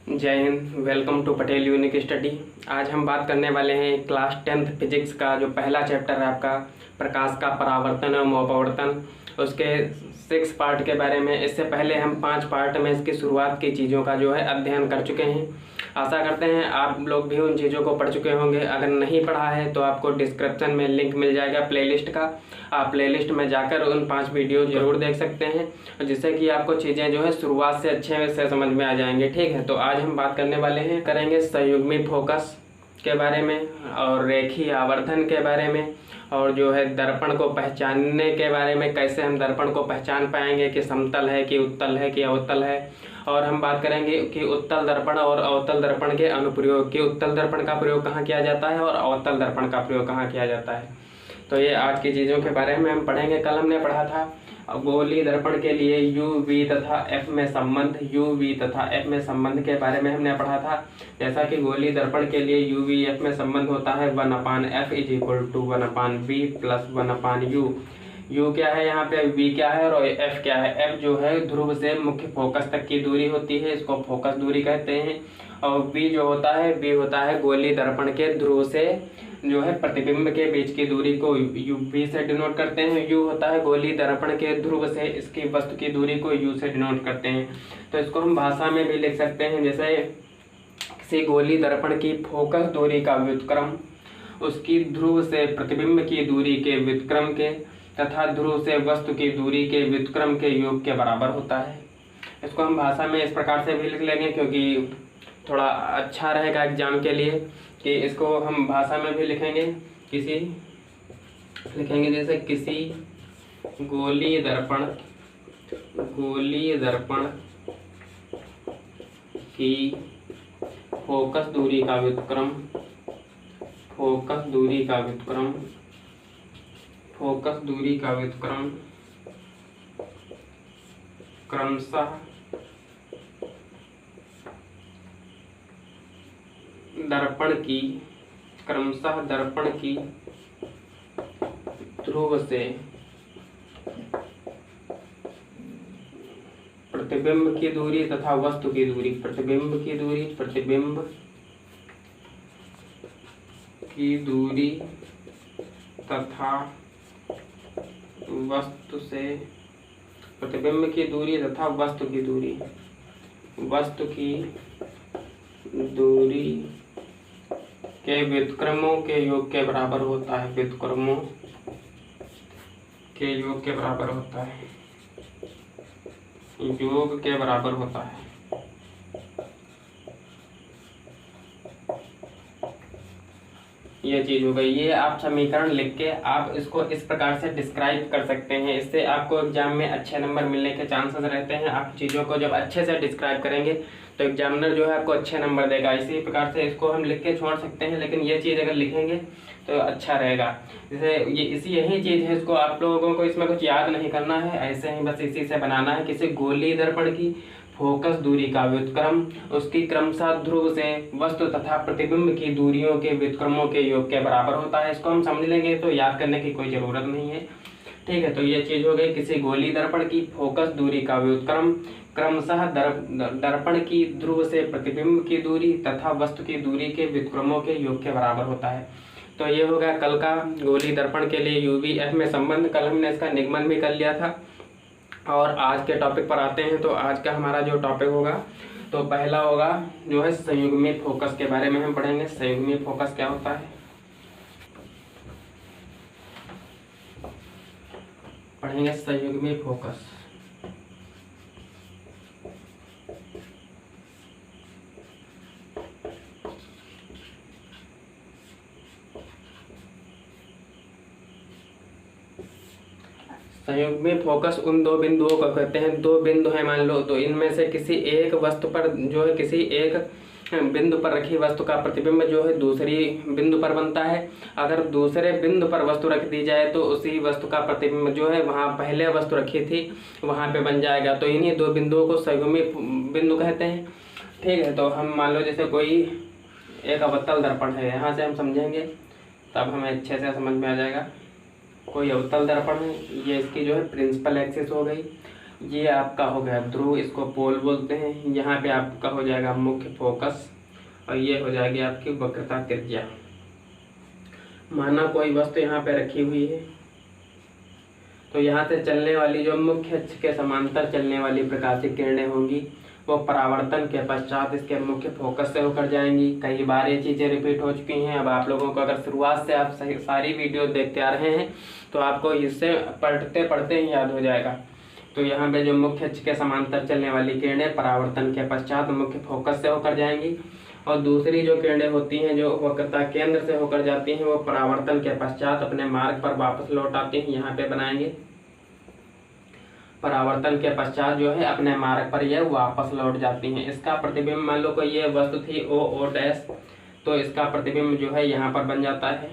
जय Hind. Welcome to Patel unique study. आज हम बात करने वाले हैं क्लास 10th फिजिक्स का जो पहला चैप्टर है आपका प्रकाश का परावर्तन और अपवर्तन, उसके 6 पार्ट के बारे में। इससे पहले हम 5 पार्ट में इसकी शुरुआत की चीज़ों का जो है अध्ययन कर चुके हैं। आशा करते हैं आप लोग भी उन चीज़ों को पढ़ चुके होंगे। अगर नहीं पढ़ा है तो आपको डिस्क्रिप्शन में लिंक मिल जाएगा प्लेलिस्ट का। आप प्लेलिस्ट में जाकर उन 5 वीडियो जरूर देख सकते हैं, जिससे कि आपको चीज़ें जो है शुरुआत से अच्छे से समझ में आ जाएंगे। ठीक है, तो आज हम बात करने वाले हैं, करेंगे संयुग्मी फोकस के बारे में और रेखीय आवर्धन के बारे में, और जो है दर्पण को पहचानने के बारे में, कैसे हम दर्पण को पहचान पाएंगे कि समतल है कि उत्तल है कि अवतल है। और हम बात करेंगे कि उत्तल दर्पण और अवतल दर्पण के अनुप्रयोग, कि उत्तल दर्पण का प्रयोग कहाँ किया जाता है और अवतल दर्पण का प्रयोग कहाँ किया जाता है। तो ये आज की चीज़ों के बारे में हम पढ़ेंगे। कल हमने पढ़ा था गोलीय दर्पण के लिए यू वी तथा एफ में संबंध, यू वी तथा एफ में संबंध के बारे में हमने पढ़ा था। जैसा कि गोलीय दर्पण के लिए यू वी एफ में संबंध होता है 1/f is equal to 1/v plus 1/u। U क्या है यहाँ पे, वी क्या है और एफ क्या है। एफ जो है ध्रुव से मुख्य फोकस तक की दूरी होती है, इसको फोकस दूरी कहते हैं। और वी जो होता है, वी होता है गोलीय दर्पण के ध्रुव से जो है प्रतिबिंब के बीच की दूरी को यू वी से डिनोट करते हैं। यू होता है गोलीय दर्पण के ध्रुव से इसकी वस्तु की दूरी को यू से डिनोट करते हैं। तो इसको हम भाषा में भी लिख सकते हैं, जैसे किसी गोलीय दर्पण की फोकस दूरी का व्युत्क्रम उसकी ध्रुव से प्रतिबिंब की दूरी के व्युत्क्रम के तथा ध्रुव से वस्तु की दूरी के व्युत्क्रम के योग के बराबर होता है। इसको हम भाषा में इस प्रकार से भी लिख लेंगे, क्योंकि थोड़ा अच्छा रहेगा एग्जाम के लिए, कि इसको हम भाषा में भी लिखेंगे। जैसे किसी गोलीय दर्पण की फोकस दूरी का व्युत्क्रम क्रमशः दर्पण की ध्रुव से प्रतिबिंब की दूरी तथा वस्तु की दूरी, प्रतिबिंब की दूरी तथा वस्तु से प्रतिबिंब की दूरी तथा वस्तु की दूरी के व्युत्क्रमों के योग के बराबर होता है। व्युत्क्रमों के योग के बराबर होता है, योग के बराबर होता है। ये चीज हो गई। ये आप समीकरण लिख के आप इसको इस प्रकार से डिस्क्राइब कर सकते हैं। इससे आपको एग्जाम में अच्छे नंबर मिलने के चांसेस रहते हैं। आप चीज़ों को जब अच्छे से डिस्क्राइब करेंगे तो एग्जामिनर जो है आपको अच्छे नंबर देगा। इसी प्रकार से इसको हम लिख के छोड़ सकते हैं, लेकिन ये चीज़ अगर लिखेंगे तो अच्छा रहेगा। जैसे यही चीज़ है, इसको आप लोगों को इसमें कुछ याद नहीं करना है, ऐसे ही बस इसी से बनाना है। किसी गोलीय दर्पण की फोकस दूरी का व्युत्क्रम उसकी क्रमशः ध्रुव से वस्तु तथा प्रतिबिंब की दूरियों के व्युत्क्रमों के योग के बराबर होता है। इसको हम समझ लेंगे तो याद करने की कोई ज़रूरत नहीं है। ठीक है, तो ये चीज़ हो गई। किसी गोलीय दर्पण की फोकस दूरी का व्युत्क्रम क्रमशः दर्पण की ध्रुव से प्रतिबिंब की दूरी तथा वस्तु की दूरी के व्युत्क्रमों के योग के बराबर होता है। तो ये हो गया कल का गोलीय दर्पण के लिए यू वी एफ में संबंध। कल हमने इसका निगमन भी कर लिया था। और आज के टॉपिक पर आते हैं। तो आज का हमारा जो टॉपिक होगा, तो पहला होगा जो है संयुग्मी फोकस के बारे में हम पढ़ेंगे। संयुग्मी फोकस क्या होता है, पढ़ेंगे संयुग्मी फोकस। संयुग्मी फोकस उन दो बिंदुओं को कहते हैं। दो बिंदु हैं मान लो, तो इनमें से किसी एक वस्तु पर जो है, किसी एक बिंदु पर रखी वस्तु का प्रतिबिंब जो है दूसरी बिंदु पर बनता है। अगर दूसरे बिंदु पर वस्तु रख दी जाए तो उसी वस्तु का प्रतिबिंब जो है वहाँ पहले वस्तु रखी थी वहाँ पे बन जाएगा। तो इन्हीं दो बिंदुओं को संयुग्मी बिंदु कहते हैं। ठीक है, तो हम मान लो जैसे कोई एक अवतल दर्पण है, यहाँ से हम समझेंगे तब हमें अच्छे से समझ में आ जाएगा। कोई अवतल दर्पण है, ये इसकी जो है प्रिंसिपल एक्सिस हो गई, ये आपका हो गया ध्रुव, इसको पोल बोलते हैं। यहाँ पे आपका हो जाएगा मुख्य फोकस और ये हो जाएगी आपकी वक्रता त्रिज्या। माना कोई वस्तु यहाँ पे रखी हुई है, तो यहाँ से चलने वाली जो मुख्य अक्ष के समांतर चलने वाली प्रकाशित किरणें होंगी वो परावर्तन के पश्चात इसके मुख्य फोकस से होकर जाएंगी। कई बार ये चीज़ें रिपीट हो चुकी हैं। अब आप लोगों को अगर शुरुआत से आप सारी वीडियो देखते आ रहे हैं तो आपको इससे पढ़ते पढ़ते ही याद हो जाएगा। तो यहाँ पे जो मुख्य अक्ष के समांतर चलने वाली किरणें परावर्तन के पश्चात मुख्य फोकस से होकर जाएंगी, और दूसरी जो किरणें होती हैं जो वक्रता केंद्र से होकर जाती हैं वो परावर्तन के पश्चात अपने मार्ग पर वापस लौट आती हैं। यहाँ पे बनाएंगे परावर्तन के पश्चात जो है अपने मार्ग पर यह वापस लौट जाती हैं। इसका प्रतिबिंब, मान लो कोई ये वस्तु थी ओ डैश, तो इसका प्रतिबिंब जो है यहाँ पर बन जाता है,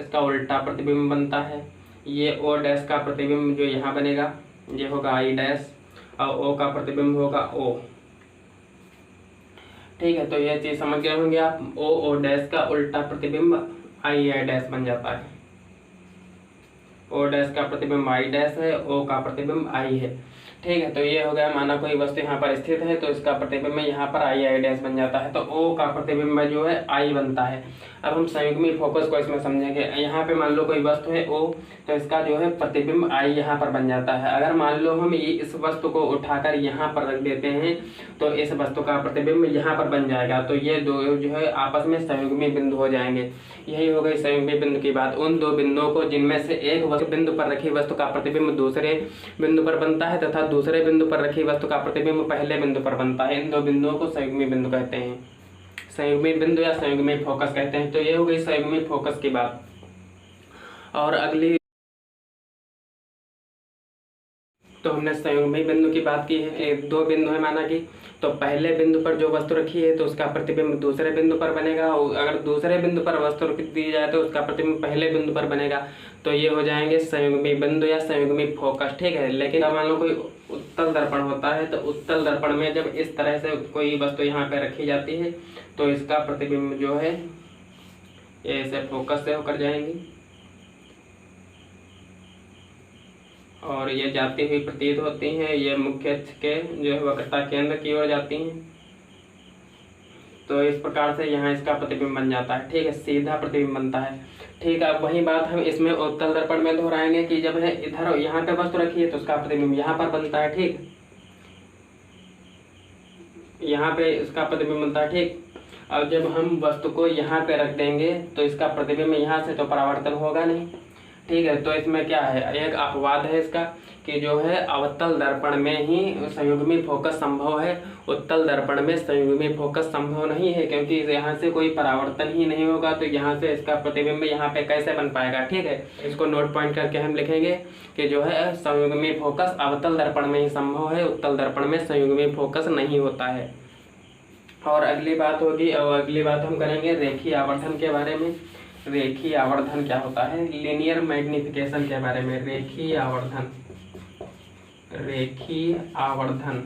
इसका उल्टा प्रतिबिंब बनता है। ये ओ डैश का प्रतिबिंब जो यहाँ बनेगा ये होगा आई डैश, और ओ का प्रतिबिंब होगा ओ। ठीक है, तो ये चीज समझ गए होंगे आप। ओ डैश का उल्टा प्रतिबिंब आई डैश बन जाता है। ओ डैश का प्रतिबिंब आई डैश है, ओ का प्रतिबिंब आई है। ठीक है, तो ये हो गया। माना कोई वस्तु यहाँ पर स्थित है तो इसका प्रतिबिंब यहाँ पर आई डैश बन जाता है, तो ओ का प्रतिबिंब जो है आई बनता है। अब हम संयुग्मी फोकस को इसमें समझेंगे। यहाँ पे मान लो कोई वस्तु है ओ, तो इसका जो है प्रतिबिंब आई यहाँ पर बन जाता है। अगर मान लो हम इस वस्तु को उठाकर यहाँ पर रख देते हैं तो इस वस्तु का प्रतिबिंब यहाँ पर बन जाएगा, तो ये दो जो है आपस में संयुग्मी बिंदु हो जाएंगे। यही हो गई संयुग्मी बिंदु की बात। उन दो बिंदुओं को जिनमें से एक बिंदु पर रखी वस्तु का प्रतिबिंब दूसरे बिंदु पर बनता है तथा दूसरे बिंदु पर रखी वस्तु का प्रतिबिंब पहले बिंदु पर बनता है, इन दो बिंदुओं को संयुग्मी बिंदु कहते हैं, संयुग्मी बिंदु या संयुग्मी फोकस कहते हैं। तो ये हो गई संयुग्मी फोकस की बात। और अगली, तो हमने संयुग्मी बिंदु की बात की है। दो बिंदु है माना कि, तो पहले बिंदु पर जो वस्तु रखी है तो उसका प्रतिबिंब दूसरे बिंदु पर बनेगा, और अगर दूसरे बिंदु पर वस्तु रख दी जाए तो उसका प्रतिबिंब पहले बिंदु पर बनेगा। तो ये हो जाएंगे संयुग्मी बिंदु या संयुग्मी फोकस। ठीक है, लेकिन अब मान लो कोई उत्तल दर्पण होता है, तो उत्तल दर्पण में जब इस तरह से कोई वस्तु यहाँ पे रखी जाती है तो इसका प्रतिबिंब जो है ये ऐसे फोकस से होकर जाएंगी और ये जाती हुई प्रतीत होती हैं। ये मुख्य अक्ष के जो है वक्रता केंद्र की ओर जाती हैं। तो इस प्रकार से यहाँ इसका प्रतिबिंब बन जाता है। ठीक है, सीधा प्रतिबिंब बनता है। ठीक है, अब वही बात हम इसमें उत्तल दर्पण में दोहराएंगे कि जब है इधर यहाँ पे वस्तु रखी है तो उसका प्रतिबिंब यहाँ पर बनता है। ठीक, यहाँ पे इसका प्रतिबिंब बनता है। ठीक, अब जब हम वस्तु को यहाँ पे रख देंगे तो इसका प्रतिबिंब यहाँ से तो परावर्तन होगा नहीं। ठीक है, तो इसमें क्या है, एक अपवाद है इसका कि जो है अवतल दर्पण में ही संयुग्मी फोकस संभव है, उत्तल दर्पण में संयुग्मी फोकस संभव नहीं है, क्योंकि यहाँ से कोई परावर्तन ही नहीं होगा तो यहाँ से इसका प्रतिबिंब यहाँ पे कैसे बन पाएगा। ठीक है, इसको नोट पॉइंट करके हम लिखेंगे कि जो है संयुग्मी फोकस अवतल दर्पण में ही संभव है, उत्तल दर्पण में संयुग्मी फोकस नहीं होता है। और अगली बात होगी, और अगली बात हम करेंगे रेखीय आवर्धन के बारे में। रेखीय आवर्धन क्या होता है, लीनियर मैग्निफिकेशन के बारे में। रेखीय आवर्धन, रेखीय आवर्धन,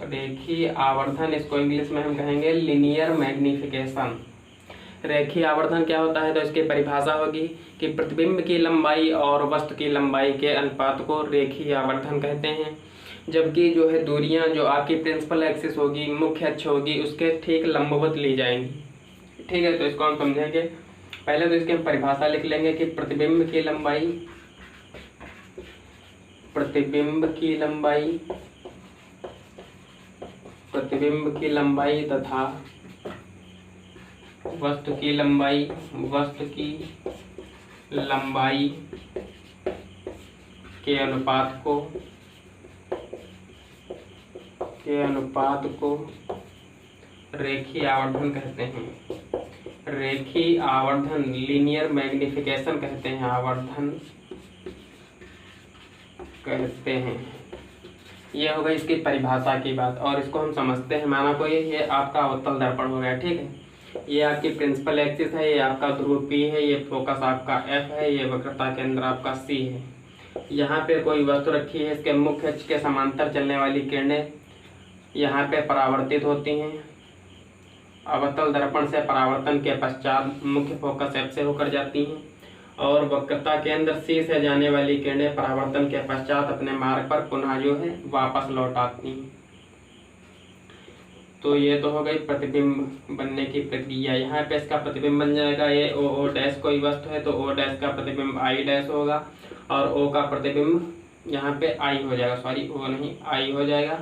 रेखीय आवर्धन, इसको इंग्लिश में हम कहेंगे लीनियर मैग्निफिकेशन। रेखीय आवर्धन क्या होता है, तो इसकी परिभाषा होगी कि प्रतिबिंब की लंबाई और वस्तु की लंबाई के अनुपात को रेखीय आवर्धन कहते हैं, जबकि जो है दूरियां जो आपकी प्रिंसिपल एक्सिस होगी, मुख्य अक्ष होगी, उसके ठीक लंबवत ली जाएंगी। ठीक है, तो इसको हम समझेंगे। पहले तो इसकी हम परिभाषा लिख लेंगे कि प्रतिबिंब की लंबाई, प्रतिबिंब की लंबाई, प्रतिबिंब की लंबाई तथा वस्तु की लंबाई, वस्तु की लंबाई के अनुपात को रेखीय आवर्धन कहते हैं। रेखीय आवर्धन, लीनियर मैग्निफिकेशन कहते हैं, आवर्धन कहते हैं। ये हो गई इसकी परिभाषा की बात, और इसको हम समझते हैं। माना कोई ये आपका अवतल दर्पण हो गया। ठीक है, ये आपकी प्रिंसिपल एक्सिस है, ये आपका ध्रुव P है, ये फोकस आपका F है, ये वक्रता केंद्र आपका C है। यहाँ पे कोई वस्तु रखी है, इसके मुख्य अक्ष के समांतर चलने वाली किरणें यहाँ पे परावर्तित होती हैं। अवतल दर्पण से परावर्तन के पश्चात मुख्य फोकस F से होकर जाती हैं और वक्रता के अंदर C से जाने वाली किरणें परावर्तन के पश्चात अपने मार्ग पर पुनः जो है वापस लौट आती हैं। तो ये तो हो गई प्रतिबिंब बनने की प्रक्रिया। यहाँ पे इसका प्रतिबिंब बन जाएगा, ये ओ डैश कोई वस्तु है तो ओ डैश का प्रतिबिंब आई डैश होगा और ओ का प्रतिबिंब यहाँ पे आई हो जाएगा, सॉरी ओ नहीं आई हो जाएगा।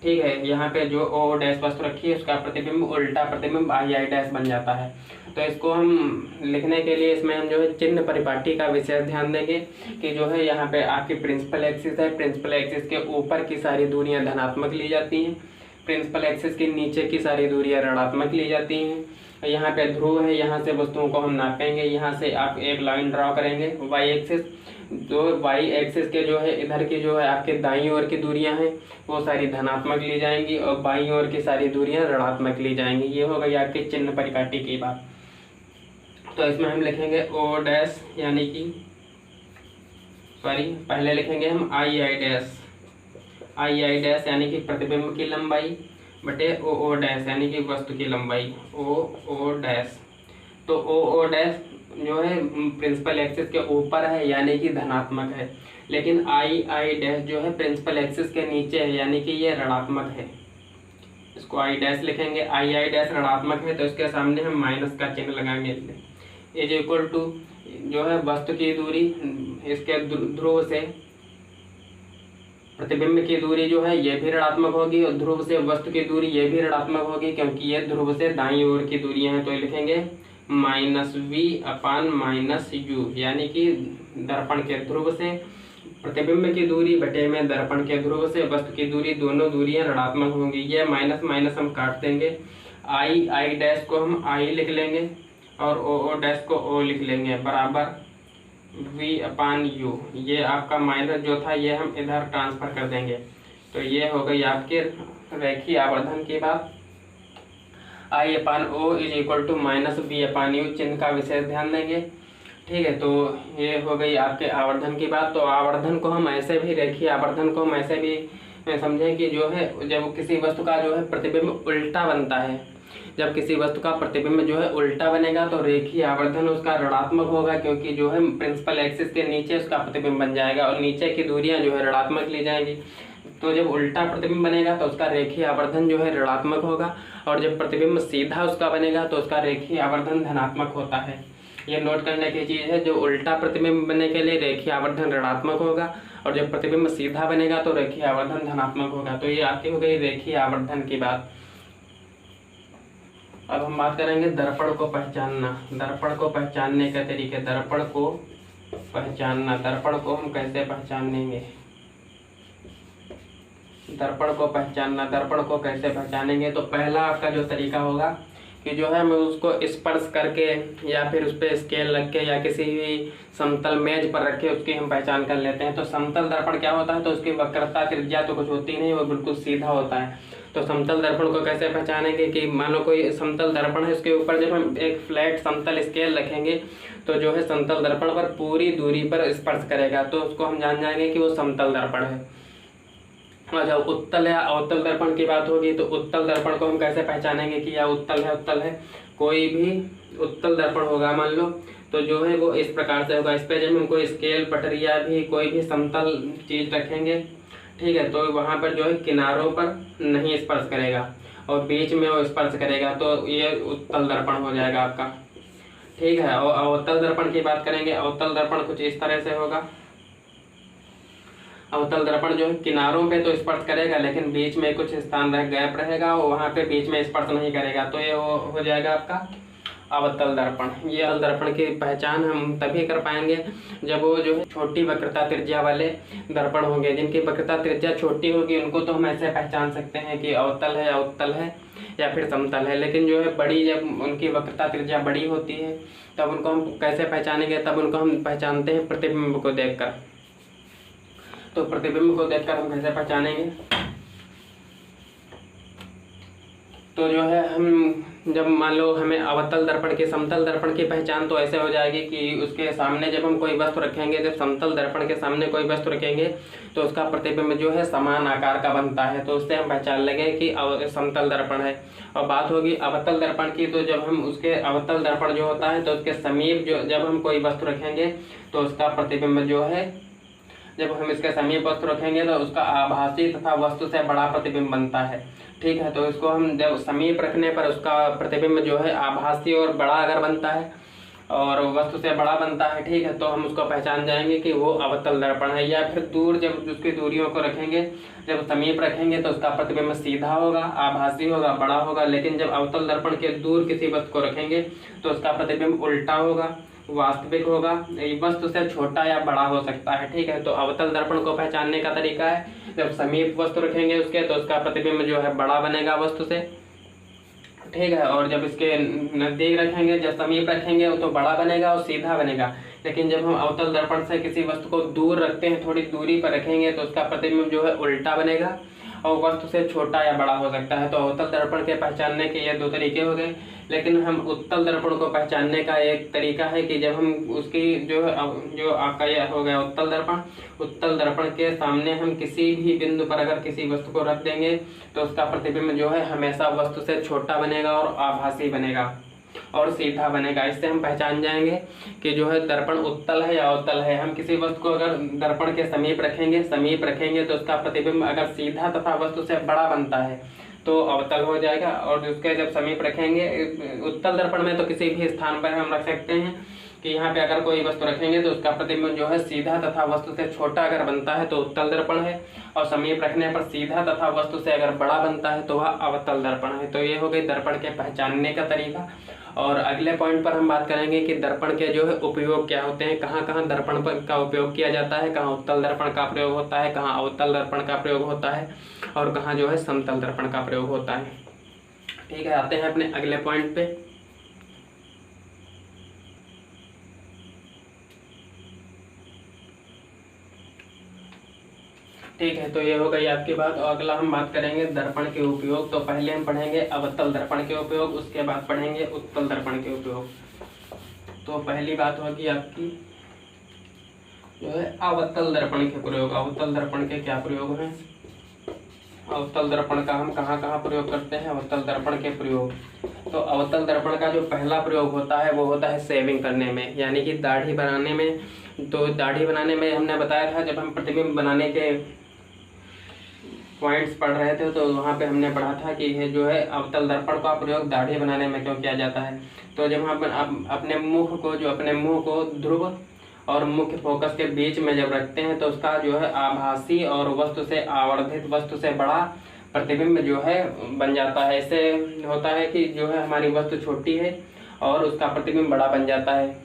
ठीक है, यहाँ पे जो ओ डैश वस्तु रखी है उसका प्रतिबिंब उल्टा प्रतिबिंब आई आई डैश बन जाता है। तो इसको हम लिखने के लिए इसमें हम जो है चिन्ह परिपाटी का विशेष ध्यान देंगे कि जो है यहाँ पे आपकी प्रिंसिपल एक्सिस है, प्रिंसिपल एक्सिस के ऊपर की सारी दूरियां धनात्मक ली जाती हैं, प्रिंसिपल एक्सिस के नीचे की सारी दूरियां ऋणात्मक ली जाती हैं। यहाँ पे ध्रुव है, यहाँ से वस्तुओं को हम नापेंगे, यहाँ से आप एक लाइन ड्रॉ करेंगे वाई एक्सिस, जो वाई एक्सिस के जो है इधर की जो है आपके दाईं ओर की दूरियां हैं वो सारी धनात्मक ली जाएंगी और बाईं ओर की सारी दूरियां ऋणात्मक ली जाएंगी। ये हो गई आपकी चिन्ह परिपाटी की बात। तो इसमें हम लिखेंगे ओ डैश यानी कि सॉरी पहले लिखेंगे हम आई I dash, I I dash यानी कि प्रतिबिंब की लंबाई बटे ओ डैश यानी कि वस्तु की लंबाई ओ डैश। तो ओ डैश जो है प्रिंसिपल एक्सिस के ऊपर है यानी कि धनात्मक है, लेकिन आई आई डैश जो है प्रिंसिपल एक्सिस के नीचे है यानी कि ये ऋणात्मक है। इसको आई डैश लिखेंगे, आई आई डैश ऋणात्मक है तो इसके सामने हम माइनस का चिन्ह लगाएंगे। इज इक्वल टू जो है वस्तु की दूरी इसके ध्रुव से प्रतिबिंब की दूरी जो है ये भी ऋणात्मक होगी और ध्रुव से वस्तु की दूरी ये भी ऋणात्मक होगी क्योंकि ये ध्रुव से दाईं ओर की दूरियां हैं। तो लिखेंगे minus V upon minus you यानी कि दर्पण के ध्रुव से प्रतिबिंब की दूरी बटे में दर्पण के ध्रुव से वस्तु की दूरी, दोनों दूरियां ऋणात्मक होंगी। ये माइनस माइनस हम काट देंगे, आई आई डैश को हम आई लिख लेंगे और ओ डैश को ओ लिख लेंगे बराबर v अपान यू। ये आपका माइनस जो था ये हम इधर ट्रांसफर कर देंगे। तो ये हो गई आपके रेखीय आवर्धन की बात। I upon O is equal to minus v upon u, चिन्ह का विशेष ध्यान देंगे। ठीक है, तो ये हो गई आपके आवर्धन की बात। तो आवर्धन को हम ऐसे भी, रेखीय आवर्धन को हम ऐसे भी समझें कि जो है जब किसी वस्तु का जो है प्रतिबिंब उल्टा बनता है, जब किसी वस्तु का प्रतिबिंब जो है उल्टा बनेगा तो रेखीय आवर्धन उसका ऋणात्मक होगा क्योंकि जो है प्रिंसिपल एक्सिस के नीचे उसका प्रतिबिंब बन जाएगा और नीचे की दूरियां जो है ऋणात्मक ली जाएंगी। तो जब उल्टा प्रतिबिंब बनेगा तो उसका रेखीय आवर्धन जो है ऋणात्मक होगा और जब प्रतिबिंब सीधा उसका बनेगा तो उसका रेखीय आवर्धन धनात्मक होता है। ये नोट करने की चीज़ है, जो उल्टा प्रतिबिंब बनने के लिए रेखीय आवर्धन ऋणात्मक होगा और जब प्रतिबिंब सीधा बनेगा तो रेखीय आवर्धन धनात्मक होगा। तो ये आपकी हो गई रेखीय आवर्धन की बात। अब हम बात करेंगे दर्पण को पहचानना। दर्पण को पहचानने के तरीके, दर्पण को पहचानना, दर्पण को हम कैसे पहचानेंगे, दर्पण को पहचानना, दर्पण को कैसे पहचानेंगे। तो पहला आपका जो तरीका होगा कि जो है हम उसको स्पर्श करके या फिर उस पर स्केल रख के या किसी भी समतल मेज पर रख के उसकी हम पहचान कर लेते हैं। तो समतल दर्पण क्या होता है, तो उसकी वक्रता त्रिज्या तो कुछ होती नहीं, वो बिल्कुल सीधा होता है। तो समतल दर्पण को कैसे पहचानेंगे कि मान लो कोई समतल दर्पण है, उसके ऊपर जब हम एक फ्लैट समतल स्केल रखेंगे तो जो है समतल दर्पण पर पूरी दूरी पर स्पर्श करेगा तो उसको हम जान जाएंगे कि वो समतल दर्पण है। और जब उत्तल या अवतल दर्पण की बात होगी तो उत्तल दर्पण को हम कैसे पहचानेंगे कि या उत्तल है उत्तल है। कोई भी उत्तल दर्पण होगा मान लो तो जो है वो इस प्रकार से होगा। इस पर जब हम कोई स्केल पटरी या भी कोई भी समतल चीज रखेंगे, ठीक है, तो वहाँ पर जो है किनारों पर नहीं स्पर्श करेगा और बीच में वो स्पर्श करेगा तो ये उत्तल दर्पण हो जाएगा आपका। ठीक है, और अवतल दर्पण की बात करेंगे। अवतल दर्पण कुछ इस तरह से होगा। अवतल दर्पण जो है किनारों पे तो स्पर्श करेगा लेकिन बीच में कुछ स्थान गैप रहेगा और वहाँ पे बीच में स्पर्श नहीं करेगा तो ये हो जाएगा आपका अवतल दर्पण। ये अवतल दर्पण की पहचान हम तभी कर पाएंगे जब वो जो है छोटी वक्रता त्रिज्या वाले दर्पण होंगे। जिनकी वक्रता त्रिज्या छोटी होगी उनको तो हम ऐसे पहचान सकते हैं कि अवतल है, अवतल है या फिर समतल है। लेकिन जो है बड़ी, जब उनकी वक्रता त्रिज्या बड़ी होती है तब उनको हम कैसे पहचानेंगे, तब उनको हम पहचानते हैं प्रतिबिंब को देखकर। तो प्रतिबिंब को देखकर हम कैसे पहचानेंगे, तो जो है हम जब मान लो हमें अवतल दर्पण की समतल दर्पण की पहचान तो ऐसे हो जाएगी कि उसके सामने जब हम कोई वस्तु रखेंगे, जब समतल दर्पण के सामने कोई वस्तु रखेंगे तो उसका प्रतिबिंब जो है समान आकार का बनता है, तो उससे हम पहचान लेंगे कि समतल दर्पण है। और बात होगी अवतल दर्पण की, तो जब हम उसके अवतल दर्पण जो होता है तो उसके समीप जो जब हम कोई वस्तु रखेंगे तो उसका प्रतिबिंब जो है, जब हम इसके समीप वस्तु रखेंगे तो उसका आभासी तथा वस्तु से बड़ा प्रतिबिंब बनता है। ठीक है, तो इसको हम जब समीप रखने पर उसका प्रतिबिंब जो है आभासी और बड़ा अगर बनता है और वस्तु से बड़ा बनता है, ठीक है, तो हम उसको पहचान जाएंगे कि वो अवतल दर्पण है। या फिर दूर जब उसकी दूरियों को रखेंगे, जब समीप रखेंगे तो उसका प्रतिबिंब सीधा होगा, आभासी होगा, बड़ा होगा, लेकिन जब अवतल दर्पण के दूर किसी वस्तु को रखेंगे तो उसका प्रतिबिंब उल्टा होगा, वास्तविक होगा, वस्तु से छोटा या बड़ा हो सकता है। ठीक है, तो अवतल दर्पण को पहचानने का तरीका है, जब समीप वस्तु रखेंगे उसके तो उसका प्रतिबिंब जो है बड़ा बनेगा वस्तु से। ठीक है, और जब इसके नजदीक रखेंगे, जब समीप रखेंगे तो बड़ा बनेगा और सीधा बनेगा। लेकिन जब हम अवतल दर्पण से किसी वस्तु को दूर रखते हैं, थोड़ी दूरी पर रखेंगे तो उसका प्रतिबिंब जो है उल्टा बनेगा और वस्तु से छोटा या बड़ा हो सकता है। तो अवतल दर्पण के पहचानने के ये दो तरीके हो गए। लेकिन हम उत्तल दर्पण को पहचानने का एक तरीका है कि जब हम उसकी जो आपका यह हो गया उत्तल दर्पण, उत्तल दर्पण के सामने हम किसी भी बिंदु पर अगर किसी वस्तु को रख देंगे तो उसका प्रतिबिंब जो है हमेशा वस्तु से छोटा बनेगा और आभासी बनेगा और सीधा बनेगा। इससे हम पहचान जाएंगे कि जो है दर्पण उत्तल है या अवतल है। हम किसी वस्तु को अगर दर्पण के समीप रखेंगे तो उसका प्रतिबिंब अगर सीधा तथा वस्तु से बड़ा बनता है तो अवतल हो जाएगा, और उसके जब समीप रखेंगे, उत्तल दर्पण में तो किसी भी स्थान पर हम रख सकते हैं कि यहाँ पे अगर कोई वस्तु रखेंगे तो उसका प्रतिबिंब जो है सीधा तथा वस्तु से छोटा अगर बनता है तो उत्तल दर्पण है, और समीप रखने पर सीधा तथा वस्तु से अगर बड़ा बनता है तो वह अवतल दर्पण है। तो ये हो गई दर्पण के पहचानने का तरीका। और अगले पॉइंट पर हम बात करेंगे कि दर्पण के जो है उपयोग क्या होते हैं, कहाँ कहाँ दर्पण का उपयोग किया जाता है, कहाँ उत्तल दर्पण का प्रयोग होता है, कहाँ अवतल दर्पण का प्रयोग होता है और कहाँ जो है समतल दर्पण का प्रयोग होता है। ठीक है, आते हैं अपने अगले पॉइंट पे। ठीक है, तो ये हो गई आपकी बात। और अगला हम बात करेंगे दर्पण के उपयोग। तो पहले हम पढ़ेंगे अवतल दर्पण के उपयोग, उसके बाद पढ़ेंगे उत्तल दर्पण के उपयोग। तो पहली बात होगी आपकी जो है अवतल दर्पण के प्रयोग। अवतल दर्पण के क्या प्रयोग हैं? अवतल दर्पण का हम कहाँ कहाँ प्रयोग करते हैं? अवतल दर्पण के प्रयोग, तो अवतल दर्पण का जो पहला प्रयोग होता है वो होता है शेविंग करने में, यानी कि दाढ़ी बनाने में। तो दाढ़ी बनाने में हमने बताया था, जब हम प्रतिबिंब बनाने के पॉइंट्स पढ़ रहे थे तो वहाँ पे हमने पढ़ा था कि ये जो है अवतल दर्पण का प्रयोग दाढ़ी बनाने में क्यों किया जाता है। तो जब हम अपने मुंह को ध्रुव और मुख्य फोकस के बीच में जब रखते हैं तो उसका जो है आभासी और वस्तु से आवर्धित, वस्तु से बड़ा प्रतिबिंब जो है बन जाता है। इससे होता है कि जो है हमारी वस्तु छोटी है और उसका प्रतिबिंब बड़ा बन जाता है।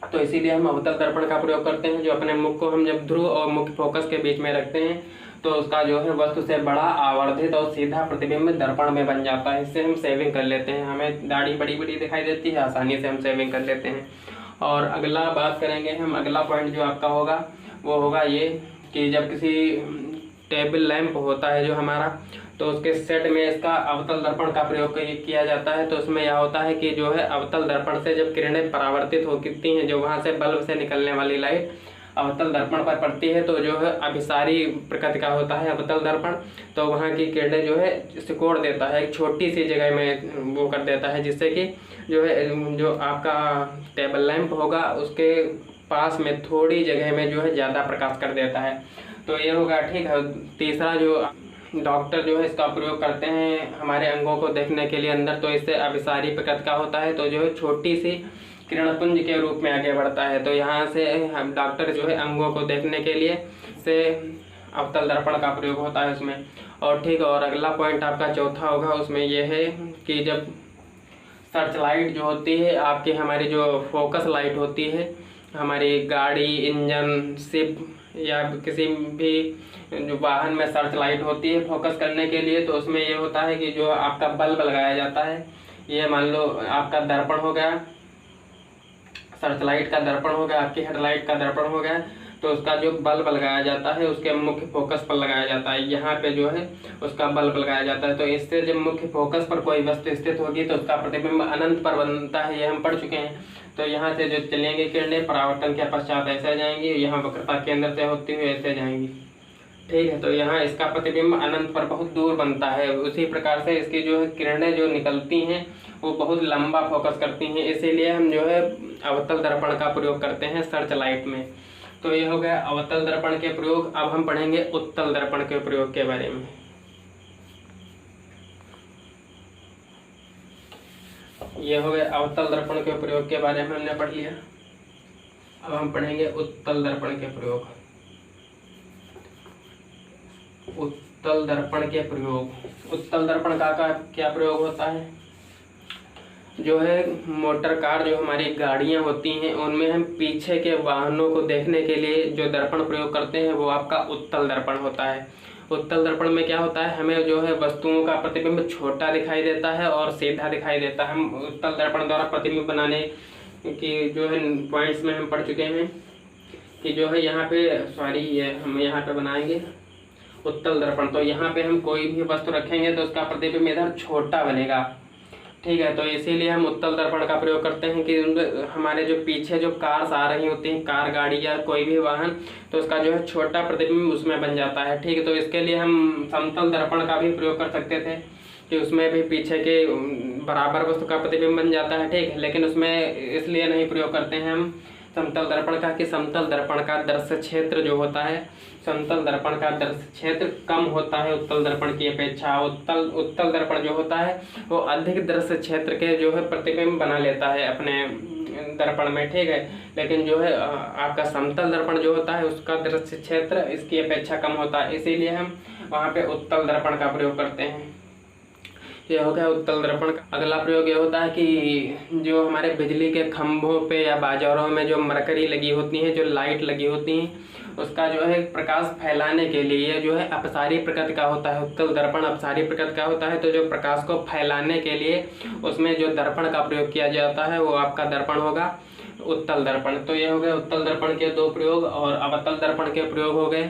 तो इसीलिए हम अवतल दर्पण का प्रयोग करते हैं। जो अपने मुख को हम जब ध्रुव और मुख्य फोकस के बीच में रखते हैं तो उसका जो है वस्तु से बड़ा आवर्धित और सीधा प्रतिबिंब दर्पण में बन जाता है। इससे हम सेविंग कर लेते हैं, हमें दाढ़ी बड़ी बड़ी दिखाई देती है, आसानी से हम सेविंग कर लेते हैं। और अगला बात करेंगे हम, अगला पॉइंट जो आपका होगा वो होगा ये कि जब किसी टेबल लैंप होता है जो हमारा, तो उसके सेट में इसका अवतल दर्पण का प्रयोग किया जाता है। तो उसमें यह होता है कि जो है अवतल दर्पण से जब किरणें परावर्तित होती हैं, जो वहाँ से बल्ब से निकलने वाली लाइट अवतल दर्पण पर पड़ती है, तो जो है अभिसारी प्रकृति का होता है अवतल दर्पण। तो वहाँ की किरणें जो है सिकोड़ देता है, एक छोटी सी जगह में वो कर देता है, जिससे कि जो आपका टेबल लैंप होगा उसके पास में थोड़ी जगह में जो है ज़्यादा प्रकाश कर देता है। तो ये होगा। ठीक है, तीसरा जो डॉक्टर जो है इसका प्रयोग करते हैं हमारे अंगों को देखने के लिए अंदर, तो इससे अभिसारी प्रकृति का होता है, तो जो है छोटी सी किरणपुंज के रूप में आगे बढ़ता है। तो यहाँ से हम डॉक्टर जो है अंगों को देखने के लिए से अवतल दर्पण का प्रयोग होता है उसमें। और ठीक, और अगला पॉइंट आपका चौथा होगा, उसमें यह है कि जब सर्च लाइट जो होती है आपकी, हमारी जो फोकस लाइट होती है हमारी गाड़ी, इंजन, शिप या किसी भी जो वाहन में सर्च लाइट होती है फोकस करने के लिए, तो उसमें ये होता है कि जो आपका बल्ब लगाया जाता है, ये मान लो आपका दर्पण हो गया, सर्च लाइट का दर्पण हो गया, आपकी हेडलाइट का दर्पण हो गया। तो उसका जो बल्ब लगाया जाता है उसके मुख्य फोकस पर लगाया जाता है। यहाँ पे जो है उसका बल्ब लगाया जाता है। तो इससे जब मुख्य फोकस पर कोई वस्तु स्थित होगी तो उसका प्रतिबिंब अनंत पर बनता है, ये हम पढ़ चुके हैं। तो यहाँ से जो चलेंगे किरणें परावर्तन के पश्चात ऐसे जाएंगी, यहाँ वक्रता केंद्र से होती हुई ऐसे जाएंगी। ठीक है, तो यहाँ इसका प्रतिबिंब अनंत पर बहुत दूर बनता है। उसी प्रकार से इसकी जो है किरणें जो निकलती हैं वो बहुत लंबा फोकस करती हैं, इसीलिए हम जो है अवतल दर्पण का प्रयोग करते हैं सर्च लाइट में। तो ये हो गया अवतल दर्पण के प्रयोग। अब हम पढ़ेंगे उत्तल दर्पण के प्रयोग के बारे में। ये हो गया अवतल दर्पण के प्रयोग के बारे में हमने पढ़ लिया। अब हम पढ़ेंगे उत्तल दर्पण के प्रयोग। उत्तल दर्पण के प्रयोग। उत्तल दर्पण का क्या प्रयोग होता है? जो है मोटर कार जो हमारी गाड़ियां होती हैं उनमें हम पीछे के वाहनों को देखने के लिए जो दर्पण प्रयोग करते हैं वो आपका उत्तल दर्पण होता है। उत्तल दर्पण में क्या होता है, हमें जो है वस्तुओं का प्रतिबिंब छोटा दिखाई देता है और सीधा दिखाई देता है। हम उत्तल दर्पण द्वारा प्रतिबिंब बनाने की जो है पॉइंट्स में हम पढ़ चुके हैं कि जो है यहाँ पे ये हम यहाँ पे बनाएंगे उत्तल दर्पण। तो यहाँ पे हम कोई भी वस्तु रखेंगे तो उसका प्रतिबिंब इधर छोटा बनेगा। ठीक है, तो इसीलिए हम उत्तल दर्पण का प्रयोग करते हैं कि हमारे जो पीछे जो कार्स आ रही होती हैं, कार गाड़ी या कोई भी वाहन, तो उसका जो है छोटा प्रतिबिंब उसमें बन जाता है। ठीक है, तो इसके लिए हम समतल दर्पण का भी प्रयोग कर सकते थे कि उसमें भी पीछे के बराबर वस्तु का प्रतिबिंब बन जाता है। ठीक है, लेकिन उसमें इसलिए नहीं प्रयोग करते हैं हम समतल दर्पण का कि समतल दर्पण का दर्श क्षेत्र जो होता है, समतल दर्पण का दर्श क्षेत्र कम होता है उत्तल दर्पण की अपेक्षा। उत्तल दर्पण जो होता है वो अधिक दर्श क्षेत्र के जो है प्रतिबिंब बना लेता है अपने दर्पण में। ठीक है, लेकिन जो है आपका समतल दर्पण जो होता है उसका दर्श क्षेत्र इसकी अपेक्षा कम होता है, इसीलिए हम वहाँ पे उत्तल दर्पण का प्रयोग करते हैं। ये हो गया उत्तल दर्पण का। अगला प्रयोग ये होता है कि जो हमारे बिजली के खंभों पे या बाजारों में जो मरकरी लगी होती हैं, जो लाइट लगी होती हैं, उसका जो है प्रकाश फैलाने के लिए जो है अपसारी प्रकृति का होता है। उत्तल दर्पण अपसारी प्रकृति का होता है, तो जो प्रकाश को फैलाने के लिए उसमें जो दर्पण का प्रयोग किया जाता है वो आपका दर्पण होगा उत्तल दर्पण। तो ये हो गए उत्तल दर्पण के दो प्रयोग और अवतल दर्पण के प्रयोग हो गए।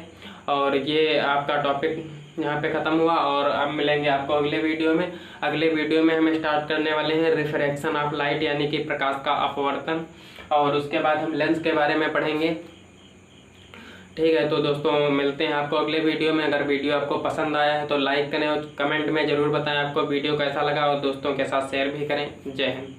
और ये आपका टॉपिक यहाँ पे ख़त्म हुआ और अब मिलेंगे आपको अगले वीडियो में। अगले वीडियो में हम स्टार्ट करने वाले हैं रिफ्रैक्शन ऑफ लाइट यानी कि प्रकाश का अपवर्तन, और उसके बाद हम लेंस के बारे में पढ़ेंगे। ठीक है, तो दोस्तों मिलते हैं आपको अगले वीडियो में। अगर वीडियो आपको पसंद आया है तो लाइक करें और कमेंट में ज़रूर बताएं आपको वीडियो कैसा लगा, और दोस्तों के साथ शेयर भी करें। जय हिंद।